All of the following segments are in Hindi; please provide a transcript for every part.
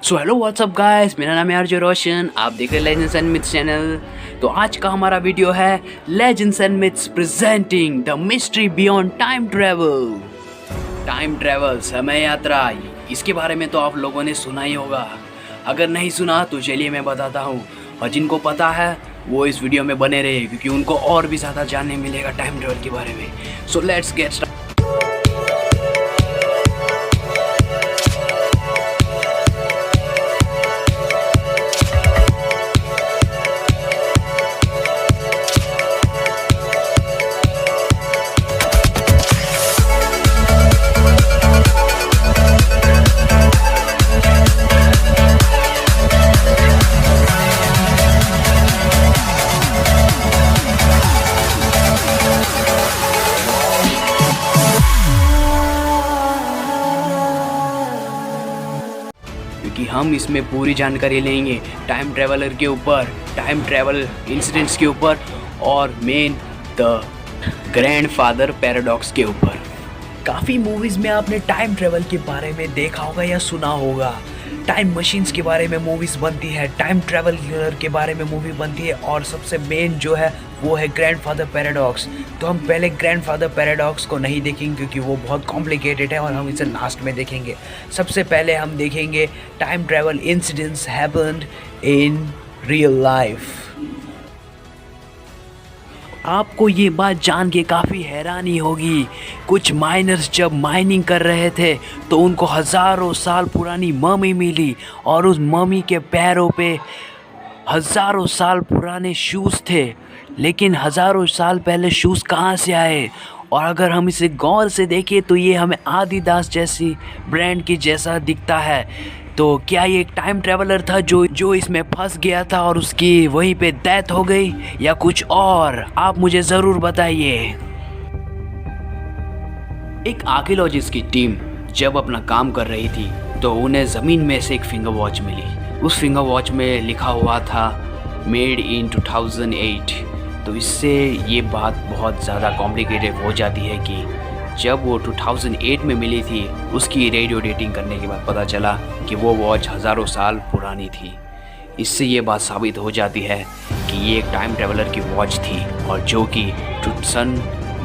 सो हेलो व्हाट्सअप गाइस, मेरा नाम है आरजे रोशन। आप देख रहे हैं लेजेंड्स एंड मिथ्स चैनल। तो आज का हमारा वीडियो है legends and myths presenting the mystery beyond time travel. Time travel, समय यात्रा, इसके बारे में तो आप लोगों ने सुना ही होगा। अगर नहीं सुना तो चलिए मैं बताता हूँ, और जिनको पता है वो इस वीडियो में बने रहे क्योंकि उनको और भी ज़्यादा जानने मिलेगा टाइम ट्रैवल के बारे में। So let's get start. क्योंकि हम इसमें पूरी जानकारी लेंगे टाइम ट्रैवलर के ऊपर, टाइम ट्रैवल इंसिडेंट्स के ऊपर, और मेन द ग्रैंडफादर पैराडॉक्स के ऊपर। काफ़ी मूवीज़ में आपने टाइम ट्रैवल के बारे में देखा होगा या सुना होगा। टाइम मशीन्स के बारे में मूवीज़ बनती है, टाइम ट्रैवल के बारे में मूवी बनती है, और सबसे मेन जो है वो है ग्रैंडफादर पैराडॉक्स। तो हम पहले ग्रैंडफादर पैराडॉक्स को नहीं देखेंगे क्योंकि वो बहुत कॉम्प्लिकेटेड है और हम इसे लास्ट में देखेंगे। सबसे पहले हम देखेंगे time travel incidents happened in real life. आपको ये बात जान के काफ़ी हैरानी होगी, कुछ माइनर्स जब माइनिंग कर रहे थे तो उनको हज़ारों साल पुरानी ममी मिली, और उस ममी के पैरों पे हज़ारों साल पुराने शूज़ थे। लेकिन हज़ारों साल पहले शूज़ कहाँ से आए? और अगर हम इसे गौर से देखें तो ये हमें आदिदास जैसी ब्रांड की जैसा दिखता है। तो क्या ये एक टाइम ट्रैवलर था जो इसमें फंस गया था और उसकी वहीं पे डेथ हो गई, या कुछ और? आप मुझे ज़रूर बताइए। एक आर्कियोलॉजिस्ट की टीम जब अपना काम कर रही थी तो उन्हें ज़मीन में से एक फिंगर वॉच मिली। उस फिंगर वॉच में लिखा हुआ था मेड इन 2008। तो इससे ये बात बहुत ज़्यादा कॉम्प्लिकेटेड हो जाती है कि जब वो 2008 में मिली थी, उसकी रेडियो डेटिंग करने के बाद पता चला कि वो वॉच हज़ारों साल पुरानी थी। इससे ये बात साबित हो जाती है कि ये एक टाइम ट्रैवलर की वॉच थी, और जो कि सन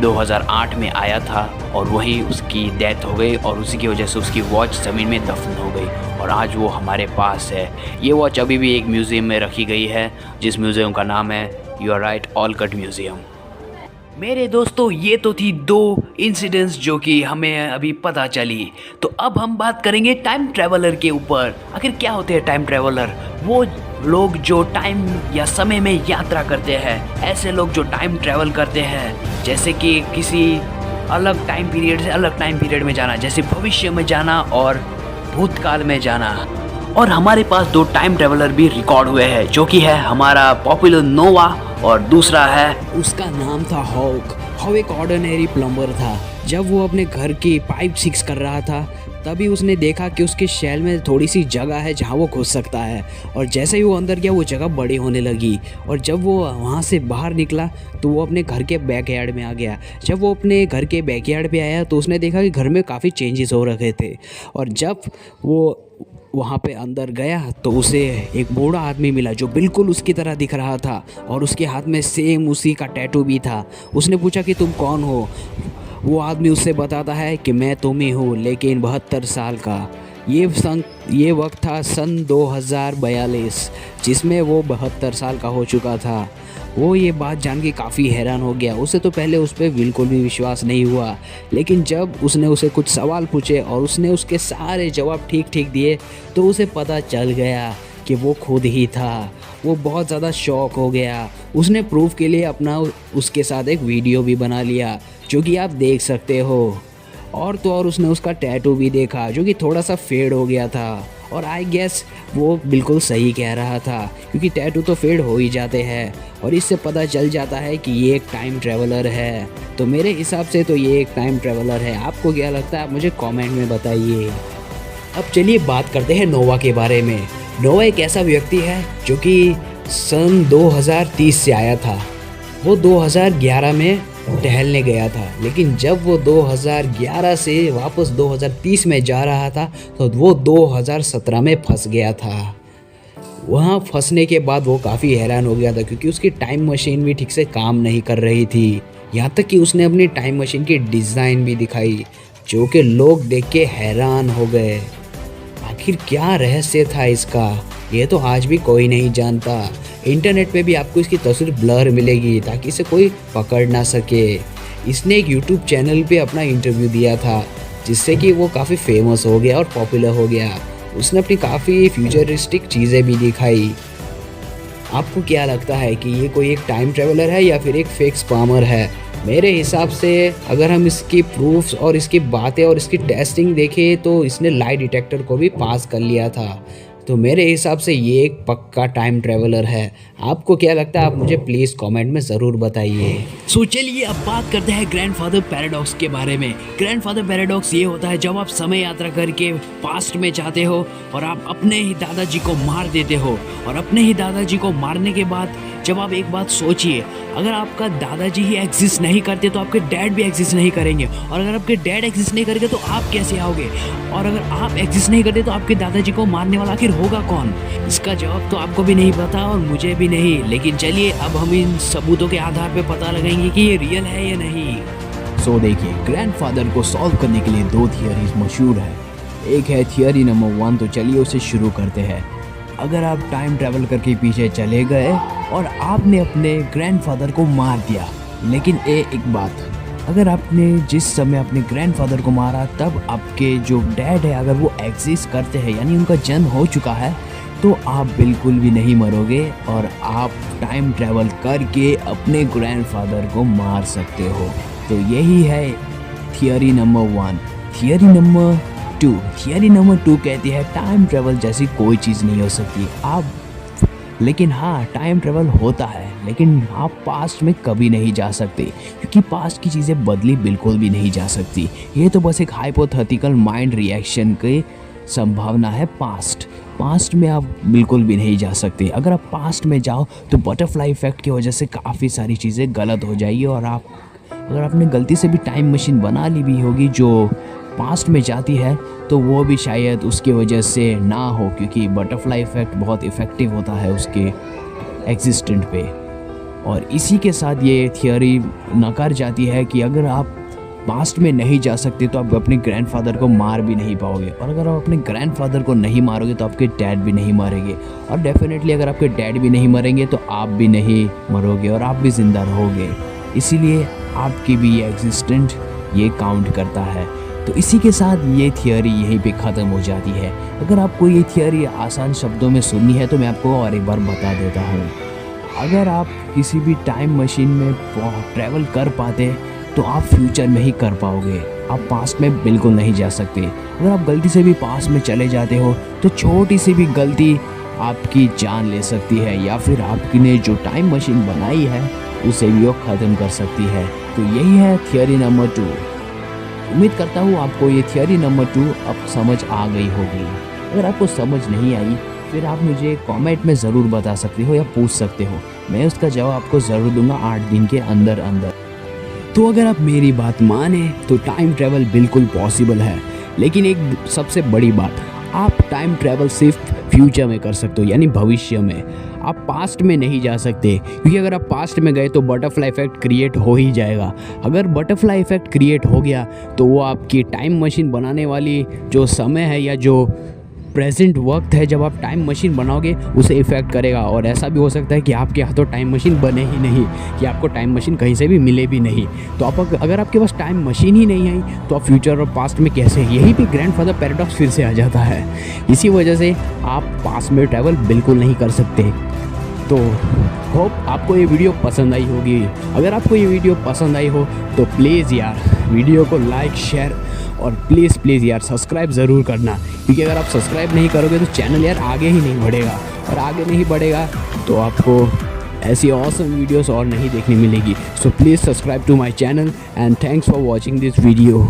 2008 में आया था और वहीं उसकी डेथ हो गई, और उसी की वजह से उसकी वॉच ज़मीन में दफन हो गई, और आज वो हमारे पास है। ये वॉच अभी भी एक म्यूज़ियम में रखी गई है, जिस म्यूज़ियम का नाम है यू आर राइट ऑलकट म्यूज़ियम। मेरे दोस्तों, ये तो थी दो इंसिडेंट्स जो कि हमें अभी पता चली। तो अब हम बात करेंगे टाइम ट्रैवलर के ऊपर। आखिर क्या होते हैं टाइम ट्रैवलर? वो लोग जो टाइम या समय में यात्रा करते हैं, ऐसे लोग जो टाइम ट्रैवल करते हैं, जैसे कि किसी अलग टाइम पीरियड से अलग टाइम पीरियड में जाना, जैसे भविष्य में जाना और भूतकाल में जाना। और हमारे पास दो टाइम ट्रैवलर भी रिकॉर्ड हुए हैं, जो कि है हमारा पॉपुलर नोवा, और दूसरा है उसका नाम था हॉक। हॉक एक ऑर्डिनरी प्लम्बर था। जब वो अपने घर की पाइप फिक्स कर रहा था तभी उसने देखा कि उसके शैल में थोड़ी सी जगह है जहाँ वो घुस सकता है, और जैसे ही वो अंदर गया वो जगह बड़ी होने लगी, और जब वो वहाँ से बाहर निकला तो वो अपने घर के बैकयार्ड में आ गया। जब वो अपने घर के बैकयार्ड पे आया तो उसने देखा कि घर में काफ़ी चेंजेस हो रखे थे, और जब वो वहाँ पे अंदर गया तो उसे एक बूढ़ा आदमी मिला जो बिल्कुल उसकी तरह दिख रहा था, और उसके हाथ में सेम उसी का टैटू भी था। उसने पूछा कि तुम कौन हो? वो आदमी उससे बताता है कि मैं तुम ही हूँ, लेकिन 72 साल का। ये वक्त था सन 2042, जिसमें वो 72 साल का हो चुका था। वो ये बात जान के काफ़ी हैरान हो गया। उसे तो पहले उस पर बिल्कुल भी विश्वास नहीं हुआ, लेकिन जब उसने उसे कुछ सवाल पूछे और उसने उसके सारे जवाब ठीक ठीक दिए तो उसे पता चल गया कि वो खुद ही था। वो बहुत ज़्यादा शॉक हो गया। उसने प्रूफ के लिए अपना उसके साथ एक वीडियो भी बना लिया, जो कि आप देख सकते हो। और तो और उसने उसका टैटू भी देखा जो कि थोड़ा सा फेड हो गया था, और आई गेस वो बिल्कुल सही कह रहा था क्योंकि टैटू तो फेड हो ही जाते हैं, और इससे पता चल जाता है कि ये एक टाइम ट्रैवलर है। तो मेरे हिसाब से तो ये एक टाइम ट्रैवलर है। आपको क्या लगता है? आप मुझे कमेंट में बताइए। अब चलिए बात करते हैं नोवा के बारे में। नोवा एक ऐसा व्यक्ति है जो कि सन 2030 से आया था। वो 2011 में टहलने गया था, लेकिन जब वो 2011 से वापस 2030 में जा रहा था तो वो 2017 में फंस गया था। वहाँ फंसने के बाद वो काफ़ी हैरान हो गया था क्योंकि उसकी टाइम मशीन भी ठीक से काम नहीं कर रही थी। यहाँ तक कि उसने अपनी टाइम मशीन की डिज़ाइन भी दिखाई, जो कि लोग देख के हैरान हो गए। आखिर क्या रहस्य था इसका, ये तो आज भी कोई नहीं जानता। इंटरनेट पे भी आपको इसकी तस्वीर ब्लर मिलेगी ताकि इसे कोई पकड़ ना सके। इसने एक यूट्यूब चैनल पे अपना इंटरव्यू दिया था, जिससे कि वो काफ़ी फेमस हो गया और पॉपुलर हो गया। उसने अपनी काफ़ी फ्यूचरिस्टिक चीज़ें भी दिखाई। आपको क्या लगता है कि ये कोई एक टाइम ट्रेवलर है या फिर एक फेक स्पैमर है? मेरे हिसाब से अगर हम इसकी प्रूफ्स और इसकी बातें और इसकी टेस्टिंग देखें तो इसने लाई डिटेक्टर को भी पास कर लिया था। तो मेरे हिसाब से ये एक पक्का टाइम ट्रेवलर है। आपको क्या लगता है, आप मुझे प्लीज़ कमेंट में ज़रूर बताइए। सो चलिए अब बात करते हैं ग्रैंडफादर पैराडॉक्स के बारे में। ग्रैंडफादर पैराडॉक्स ये होता है जब आप समय यात्रा करके पास्ट में जाते हो और आप अपने ही दादाजी को मार देते हो, और अपने ही दादाजी को मारने के बाद जब आप एक बात सोचिए, अगर आपका दादाजी ही एग्जिस्ट नहीं करते तो आपके डैड भी एग्जिस्ट नहीं करेंगे, और अगर आपके डैड एग्जिस्ट नहीं करेंगे तो आप कैसे आओगे, और अगर आप एग्जिस्ट नहीं करते तो आपके दादाजी को मारने वाला आखिर होगा कौन? इसका जवाब तो आपको भी नहीं पता और मुझे भी नहीं, लेकिन चलिए अब हम इन सबूतों के आधार पर पता लगाएंगे कि ये रियल है या नहीं। सो देखिए, ग्रैंडफादर को सॉल्व करने के लिए दो थियरीज मशहूर है। एक है थियरी नंबर 1, तो चलिए उसे शुरू करते हैं। अगर आप टाइम ट्रैवल करके पीछे चले गए और आपने अपने ग्रैंडफादर को मार दिया, लेकिन एक बात, अगर आपने जिस समय अपने ग्रैंडफादर को मारा तब आपके जो डैड है अगर वो एग्जिस्ट करते हैं, यानी उनका जन्म हो चुका है, तो आप बिल्कुल भी नहीं मरोगे और आप टाइम ट्रैवल करके अपने ग्रैंडफादर को मार सकते हो। तो यही है थियरी नंबर 1। थियरी नंबर 2 कहती है टाइम ट्रैवल जैसी कोई चीज़ नहीं हो सकती। लेकिन हाँ, टाइम ट्रैवल होता है, लेकिन आप पास्ट में कभी नहीं जा सकते क्योंकि पास्ट की चीज़ें बदली बिल्कुल भी नहीं जा सकती। ये तो बस एक हाइपोथेटिकल माइंड रिएक्शन की संभावना है। पास्ट में आप बिल्कुल भी नहीं जा सकते। अगर आप पास्ट में जाओ तो बटरफ्लाई इफेक्ट की वजह से काफ़ी सारी चीज़ें गलत हो जाएगी, और अगर आपने गलती से भी टाइम मशीन बना ली भी होगी जो पास्ट में जाती है, तो वो भी शायद उसकी वजह से ना हो, क्योंकि बटरफ्लाई इफेक्ट बहुत इफ़ेक्टिव होता है उसके एग्जिस्टेंट पे। और इसी के साथ ये थियोरी नकार जाती है कि अगर आप पास्ट में नहीं जा सकते तो आप अपने ग्रैंडफादर को मार भी नहीं पाओगे, और अगर आप अपने ग्रैंडफादर को नहीं मारोगे तो आपके डैड भी नहीं मरेंगे, और डेफिनेटली अगर आपके डैड भी नहीं मरेंगे तो आप भी नहीं मरोगे और आप भी ज़िंदा रहोगे। इसीलिए आपकी भी ये एग्जिस्टेंट ये काउंट करता है। तो इसी के साथ ये थियोरी यहीं पे ख़त्म हो जाती है। अगर आपको ये थियोरी आसान शब्दों में सुननी है तो मैं आपको और एक बार बता देता हूँ। अगर आप किसी भी टाइम मशीन में ट्रैवल कर पाते तो आप फ्यूचर में ही कर पाओगे, आप पास्ट में बिल्कुल नहीं जा सकते। अगर आप गलती से भी पास्ट में चले जाते हो तो छोटी सी भी गलती आपकी जान ले सकती है, या फिर आपने जो टाइम मशीन बनाई है उसे भी वो ख़त्म कर सकती है। तो यही है थियोरी नंबर 2। उम्मीद करता हूँ आपको ये थियोरी नंबर 2 अब समझ आ गई होगी। अगर आपको समझ नहीं आई फिर आप मुझे कमेंट में ज़रूर बता सकते हो या पूछ सकते हो, मैं उसका जवाब आपको ज़रूर दूंगा 8 दिन के अंदर। तो अगर आप मेरी बात माने तो टाइम ट्रैवल बिल्कुल पॉसिबल है, लेकिन एक सबसे बड़ी बात, आप टाइम ट्रैवल सिर्फ फ्यूचर में कर सकते हो, यानी भविष्य में। आप पास्ट में नहीं जा सकते, क्योंकि अगर आप पास्ट में गए तो बटरफ्लाई इफेक्ट क्रिएट हो ही जाएगा। अगर बटरफ्लाई इफेक्ट क्रिएट हो गया तो वो आपकी टाइम मशीन बनाने वाली जो समय है या जो प्रेजेंट वक्त है जब आप टाइम मशीन बनाओगे उसे इफ़ेक्ट करेगा, और ऐसा भी हो सकता है कि आपके हाथों टाइम मशीन बने ही नहीं, कि आपको टाइम मशीन कहीं से भी मिले भी नहीं। तो आप अगर आपके पास टाइम मशीन ही नहीं आई तो आप फ्यूचर और पास्ट में कैसे? यही पे ग्रैंडफादर पैराडॉक्स फिर से आ जाता है। इसी वजह से आप पास्ट में ट्रैवल बिल्कुल नहीं कर सकते। तो होप आपको ये वीडियो पसंद आई होगी। अगर आपको ये वीडियो पसंद आई हो तो प्लीज़ यार वीडियो को लाइक, शेयर और प्लीज़ यार सब्सक्राइब ज़रूर करना, क्योंकि अगर आप सब्सक्राइब नहीं करोगे तो चैनल यार आगे ही नहीं बढ़ेगा, और आगे नहीं बढ़ेगा तो आपको ऐसी ऑसम वीडियोस और नहीं देखने मिलेगी। So please subscribe to my channel and thanks for watching this video.